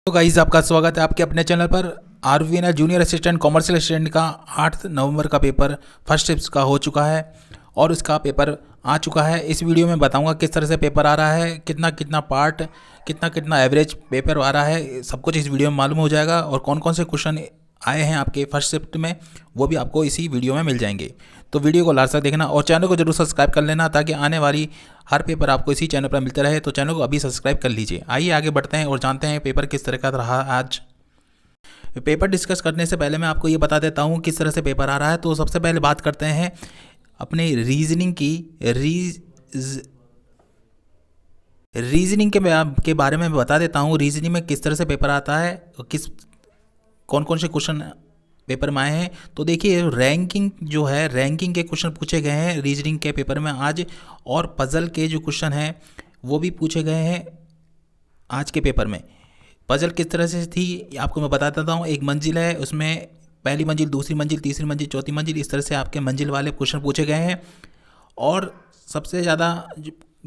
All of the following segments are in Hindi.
तो गाइस आपका स्वागत है आपके अपने चैनल पर। RVNL junior assistant commercial assistant का 8 नवंबर का पेपर फर्स्ट शिफ्ट का हो चुका है और उसका पेपर आ चुका है। इस वीडियो में बताऊंगा किस तरह से पेपर आ रहा है, कितना कितना पार्ट, कितना कितना एवरेज पेपर आ रहा है, सब कुछ इस वीडियो में मालूम हो जाएगा। और कौन कौन से क्वेश्चन आए हैं आपके फर्स्ट शिफ्ट में वो भी आपको इसी वीडियो में मिल जाएंगे। तो वीडियो को लास्ट तक देखना और चैनल को जरूर सब्सक्राइब कर लेना ताकि आने वाली हर पेपर आपको इसी चैनल पर मिलते रहे। तो चैनल को अभी सब्सक्राइब कर लीजिए। आइए आगे बढ़ते हैं और जानते हैं पेपर किस तरह का रहा आज। पेपर डिस्कस करने से पहले मैं आपको ये बता देता हूँ किस तरह से पेपर आ रहा है। तो सबसे पहले बात करते हैं अपने रीजनिंग की। रीजनिंग के बारे में बता देता हूँ रीजनिंग में किस तरह से पेपर आता है, किस कौन कौन से क्वेश्चन पेपर में आए हैं। तो देखिए रैंकिंग जो है, रैंकिंग के क्वेश्चन पूछे गए हैं रीजनिंग के पेपर में आज, और पजल के जो क्वेश्चन हैं वो भी पूछे गए हैं आज के पेपर में। पजल किस तरह से थी आपको मैं बता देता हूँ। एक मंजिल है, उसमें पहली मंजिल, दूसरी मंजिल, तीसरी मंजिल, चौथी मंजिल, इस तरह से आपके मंजिल वाले क्वेश्चन पूछे गए हैं। और सबसे ज़्यादा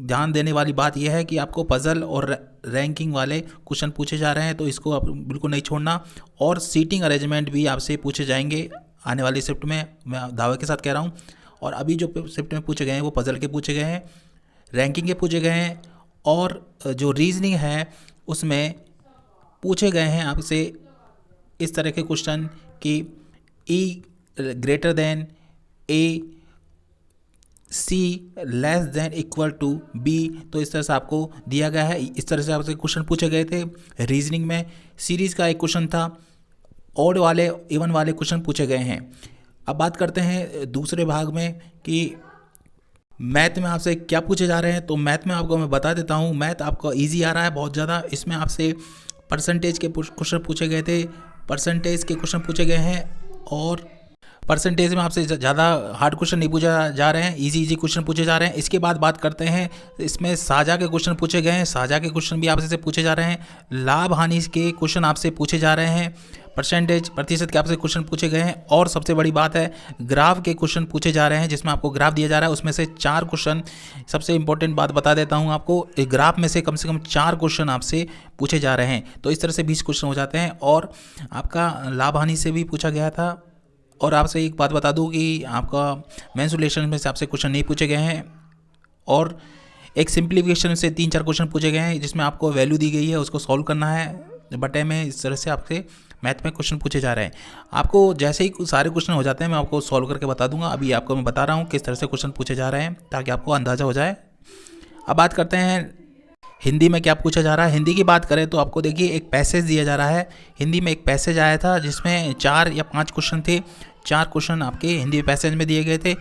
ध्यान देने वाली बात यह है कि आपको पजल और रैंकिंग वाले क्वेश्चन पूछे जा रहे हैं, तो इसको आप बिल्कुल नहीं छोड़ना। और सीटिंग अरेंजमेंट भी आपसे पूछे जाएंगे आने वाली शिफ्ट में, मैं दावे के साथ कह रहा हूँ। और अभी जो शिफ्ट में पूछे गए हैं वो पजल के पूछे गए हैं, रैंकिंग के पूछे गए हैं, और जो रीजनिंग है उसमें पूछे गए हैं आपसे इस तरह के क्वेश्चन कि E greater than A, C less than equal to B. तो इस तरह से आपको दिया गया है, इस तरह से आपसे क्वेश्चन पूछे गए थे रीजनिंग में। सीरीज़ का एक क्वेश्चन था, ऑड वाले इवन वाले क्वेश्चन पूछे गए हैं। अब बात करते हैं दूसरे भाग में कि मैथ में आपसे क्या पूछे जा रहे हैं। तो मैथ में आपको मैं बता देता हूँ, मैथ आपका इजी आ रहा है बहुत ज़्यादा। इसमें आपसे परसेंटेज के क्वेश्चन पूछे गए थे, परसेंटेज के क्वेश्चन पूछे गए हैं, और परसेंटेज में आपसे ज़्यादा हार्ड क्वेश्चन नहीं पूछे जा रहे हैं, इजी क्वेश्चन पूछे जा रहे हैं। इसके बाद बात करते हैं, इसमें साझा के क्वेश्चन पूछे गए हैं, साझा के क्वेश्चन भी आपसे पूछे जा रहे हैं। लाभ हानि के क्वेश्चन आपसे पूछे जा रहे हैं, परसेंटेज प्रतिशत के आपसे क्वेश्चन पूछे गए हैं। और सबसे बड़ी बात है ग्राफ के क्वेश्चन पूछे जा रहे हैं, जिसमें आपको ग्राफ दिया जा रहा है, उसमें से 4 क्वेश्चन। सबसे इंपॉर्टेंट बात बता देता हूं आपको, ग्राफ में से कम 4 क्वेश्चन आपसे पूछे जा रहे हैं। तो इस तरह से 20 क्वेश्चन हो जाते हैं। और आपका लाभ हानि से भी पूछा गया था। और आपसे एक बात बता दूं कि आपका मेंसुरेशन में से आपसे क्वेश्चन नहीं पूछे गए हैं, और एक सिंप्लीफिकेशन से 3-4 क्वेश्चन पूछे गए हैं, जिसमें आपको वैल्यू दी गई है, उसको सॉल्व करना है बटे में। इस तरह से आपसे मैथ में क्वेश्चन पूछे जा रहे हैं। आपको जैसे ही सारे क्वेश्चन हो जाते हैं मैं आपको सॉल्व करके बता दूंगा। अभी आपको मैं बता रहा हूँ किस तरह से क्वेश्चन पूछे जा रहे हैं ताकि आपको अंदाज़ा हो जाए। अब बात करते हैं हिंदी में क्या पूछा जा रहा है। हिंदी की बात करें तो आपको देखिए एक पैसेज दिया जा रहा है। हिंदी में एक पैसेज आया था जिसमें 4 या 5 क्वेश्चन थे। 4 क्वेश्चन आपके हिंदी पैसेज में दिए गए थे।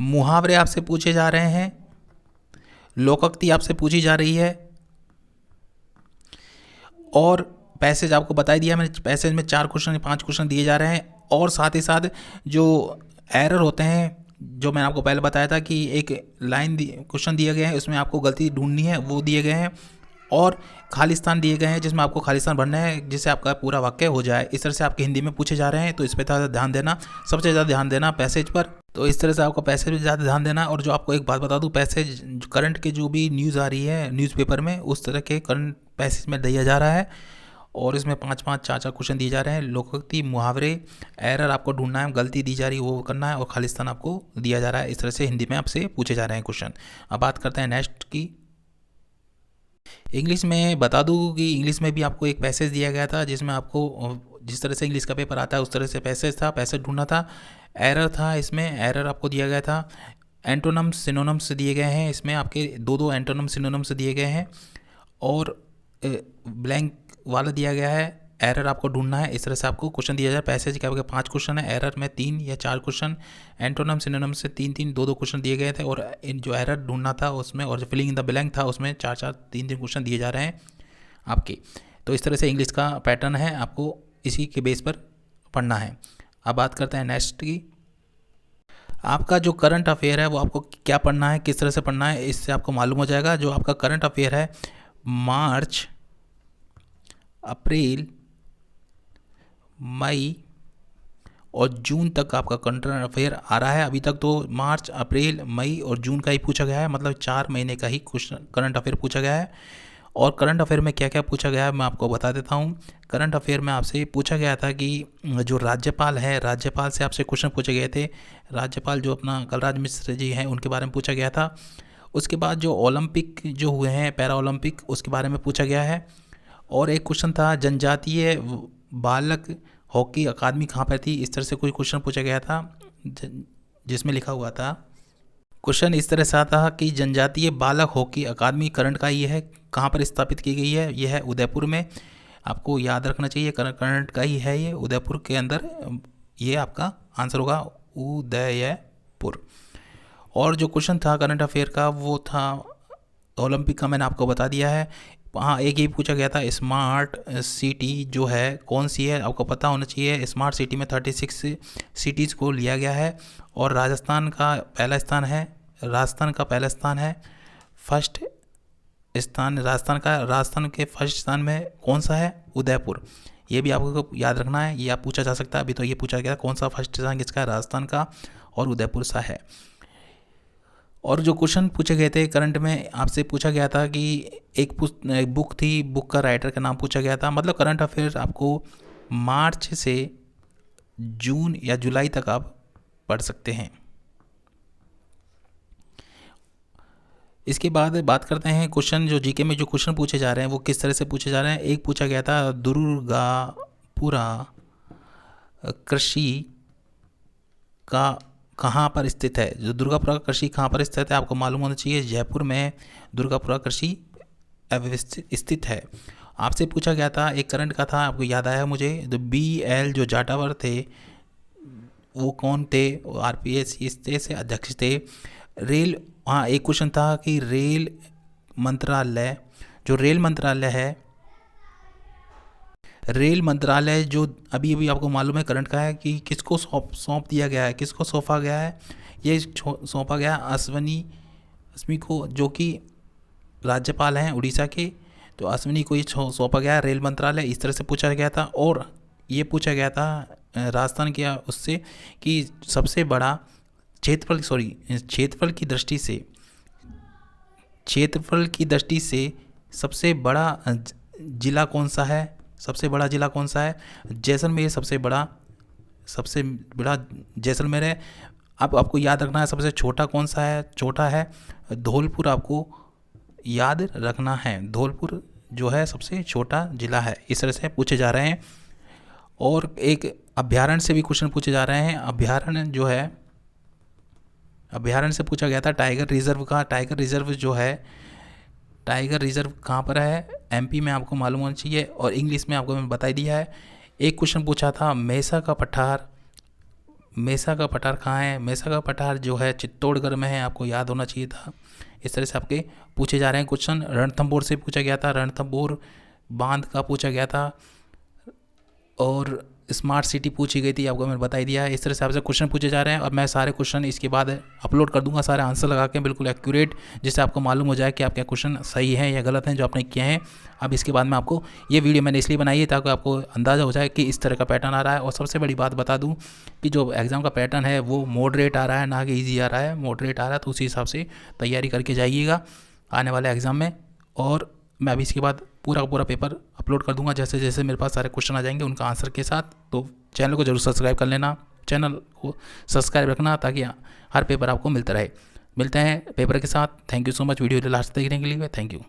मुहावरे आपसे पूछे जा रहे हैं, लोकोक्ति आपसे पूछी जा रही है, और पैसेज आपको बता दिया मैंने, पैसेज में 4 क्वेश्चन या 5 क्वेश्चन दिए जा रहे हैं। और साथ ही साथ जो एरर होते हैं, जो मैंने आपको पहले बताया था कि एक लाइन क्वेश्चन दिए गए हैं उसमें आपको गलती ढूंढनी है, वो दिए गए हैं। और खालिस्तान दिए गए हैं जिसमें आपको खालिस्तान भरना है जिससे आपका पूरा वाक्य हो जाए। इस तरह से आपके हिंदी में पूछे जा रहे हैं, तो इस पर ज़्यादा ध्यान देना, सबसे ज़्यादा ध्यान देना पैसेज पर। तो इस तरह से आपको पैसेज पर ज़्यादा ध्यान देना। और जो आपको एक बात बता दूँ, पैसेज करंट के जो भी न्यूज़ आ रही है न्यूज़पेपर में, उस तरह के करंट पैसेज में दिया जा रहा है। और इसमें 5-5, 4-4 क्वेश्चन दिए जा रहे हैं। लोकोक्ति, मुहावरे, एरर आपको ढूंढना है, गलती दी जा रही है वो करना है, और खालिस्तान आपको दिया जा रहा है। इस तरह से हिंदी में आपसे पूछे जा रहे हैं क्वेश्चन। अब बात करते हैं नेक्स्ट की। इंग्लिश में बता दूं कि इंग्लिश में भी आपको एक पैसेज दिया गया था, जिसमें आपको जिस तरह से इंग्लिश का पेपर आता है उस तरह से पैसेज था, पैसेज ढूंढना था। एरर था, इसमें एरर आपको दिया गया था। एंटोनम्स सिनोनम्स दिए गए हैं, इसमें आपके 2-2 एंटोनम्स सिनोनम्स दिए गए हैं। और ब्लैंक वाला दिया गया है, एरर आपको ढूंढना है। इस तरह से आपको क्वेश्चन दिया जाए। पैसेज के आपके 5 क्वेश्चन है, एरर में 3 या 4 क्वेश्चन, एंटोनम सिनोनिम से 3-3, 2-2 क्वेश्चन दिए गए थे। और इन जो एरर ढूंढना था उसमें, और जो फिलिंग इन द ब्लैंक था उसमें 4-4, 3-3 क्वेश्चन दिए जा रहे हैं आपके। तो इस तरह से इंग्लिश का पैटर्न है, आपको इसी के बेस पर पढ़ना है। अब बात करते हैं नेक्स्ट की। आपका जो करंट अफेयर है वो आपको क्या पढ़ना है, किस तरह से पढ़ना है, इससे आपको मालूम हो जाएगा। जो आपका करंट अफेयर है मार्च, अप्रैल, मई और जून तक आपका करंट अफेयर आ रहा है। अभी तक तो मार्च, अप्रैल, मई और जून का ही पूछा गया है, मतलब 4 महीने का ही क्वेश्चन करंट अफेयर पूछा गया है। और करंट अफेयर में क्या क्या पूछा गया है मैं आपको बता देता हूँ। करंट अफेयर में आपसे पूछा गया था कि जो राज्यपाल है, राज्यपाल से आपसे क्वेश्चन पूछे गए थे। राज्यपाल जो अपना कलराज मिश्र जी हैं उनके बारे में पूछा गया था। उसके बाद जो ओलंपिक जो हुए हैं, पैरा ओलंपिक, उसके बारे में पूछा गया है। और एक क्वेश्चन था जनजातीय बालक हॉकी अकादमी कहाँ पर थी, इस तरह से कोई क्वेश्चन पूछा गया था, जिसमें लिखा हुआ था, क्वेश्चन इस तरह से आता है कि जनजातीय बालक हॉकी अकादमी करंट का ये है, कहाँ पर स्थापित की गई है, ये है उदयपुर में। आपको याद रखना चाहिए करंट का ही है ये, उदयपुर के अंदर, ये आपका आंसर होगा उदयपुर। और जो क्वेश्चन था करंट अफेयर का वो था ओलंपिक का, मैंने आपको बता दिया है। हाँ, एक ही पूछा गया था स्मार्ट सिटी जो है कौन सी है, आपको पता होना चाहिए। स्मार्ट सिटी में 36 सिटीज़ को लिया गया है और राजस्थान का पहला स्थान है। फर्स्ट स्थान राजस्थान के फर्स्ट स्थान में कौन सा है, उदयपुर। ये भी आपको याद रखना है, ये आप पूछा जा सकता है। अभी तो ये पूछा गया कौन सा फर्स्ट स्थान किसका है, राजस्थान का, और उदयपुर सा है। और जो क्वेश्चन पूछे गए थे करंट में, आपसे पूछा गया था कि एक बुक थी, बुक का राइटर का नाम पूछा गया था। मतलब करंट अफेयर आपको मार्च से जून या जुलाई तक आप पढ़ सकते हैं। इसके बाद बात करते हैं क्वेश्चन, जो जीके में जो क्वेश्चन पूछे जा रहे हैं वो किस तरह से पूछे जा रहे हैं। एक पूछा गया था दुर्गापुरा कृषि का कहाँ पर स्थित है। जो दुर्गापुरा कृषि कहाँ पर स्थित है आपको मालूम होना चाहिए, जयपुर में दुर्गापुरा कृषि स्थित है। आपसे पूछा गया था, एक करंट का था, आपको याद आया मुझे, तो BL जो जाटावर थे वो कौन थे, RPS से अध्यक्ष थे। रेल, हाँ एक क्वेश्चन था कि रेल मंत्रालय है, रेल मंत्रालय जो अभी आपको मालूम है करंट का है कि किसको सौंप दिया गया है, किसको सौंपा गया है। ये सौंपा गया अश्विनी को, जो कि राज्यपाल हैं उड़ीसा के, तो अश्विनी को ये सौंपा गया रेल मंत्रालय, इस तरह से पूछा गया था। और ये पूछा गया था राजस्थान के उससे कि सबसे बड़ा क्षेत्रफल की दृष्टि से सबसे बड़ा जिला कौन सा है, जैसलमेर सबसे बड़ा जैसलमेर है। अब आपको याद रखना है सबसे छोटा कौन सा है, छोटा है धौलपुर, आपको याद रखना है, धौलपुर जो है सबसे छोटा जिला है। इस तरह से पूछे जा रहे हैं। और एक अभ्यारण्य से भी क्वेश्चन पूछे जा रहे हैं। अभ्यारण्य से पूछा गया था टाइगर रिजर्व का। टाइगर रिजर्व कहाँ पर है, MP में, आपको मालूम होना चाहिए। और इंग्लिश में आपको मैंने बता दिया है। एक क्वेश्चन पूछा था मेसा का पठार कहाँ है। मेसा का पठार जो है चित्तौड़गढ़ में है, आपको याद होना चाहिए था। इस तरह से आपके पूछे जा रहे हैं क्वेश्चन। रणथंभौर से पूछा गया था, रणथंभौर बांध का पूछा गया था। और स्मार्ट सिटी पूछी गई थी, आपको मैंने बता दिया है। इस तरह से आपसे क्वेश्चन पूछे जा रहे हैं और मैं सारे क्वेश्चन इसके बाद अपलोड कर दूंगा, सारे आंसर लगा के बिल्कुल एक्यूरेट, जिससे आपको मालूम हो जाए कि आपके क्वेश्चन सही हैं या गलत हैं जो आपने किए हैं। अब इसके बाद में आपको ये वीडियो मैंने इसलिए बनाई है ताकि आपको अंदाज़ा हो जाए कि इस तरह का पैटर्न आ रहा है। और सबसे बड़ी बात बता दूँ कि जो एग्ज़ाम का पैटर्न है वो मॉडरेट आ रहा है, ना कि ईजी आ रहा है। मॉडरेट आ रहा है तो उसी हिसाब से तैयारी करके जाइएगा आने वाले एग्ज़ाम में। और मैं अभी इसके बाद पूरा पेपर अपलोड कर दूंगा जैसे जैसे मेरे पास सारे क्वेश्चन आ जाएंगे उनका आंसर के साथ। तो चैनल को जरूर सब्सक्राइब कर लेना, चैनल को सब्सक्राइब रखना ताकि हर पेपर आपको मिलता रहे। मिलते हैं पेपर के साथ। Thank you so much video last देखने के लिए। Thank you.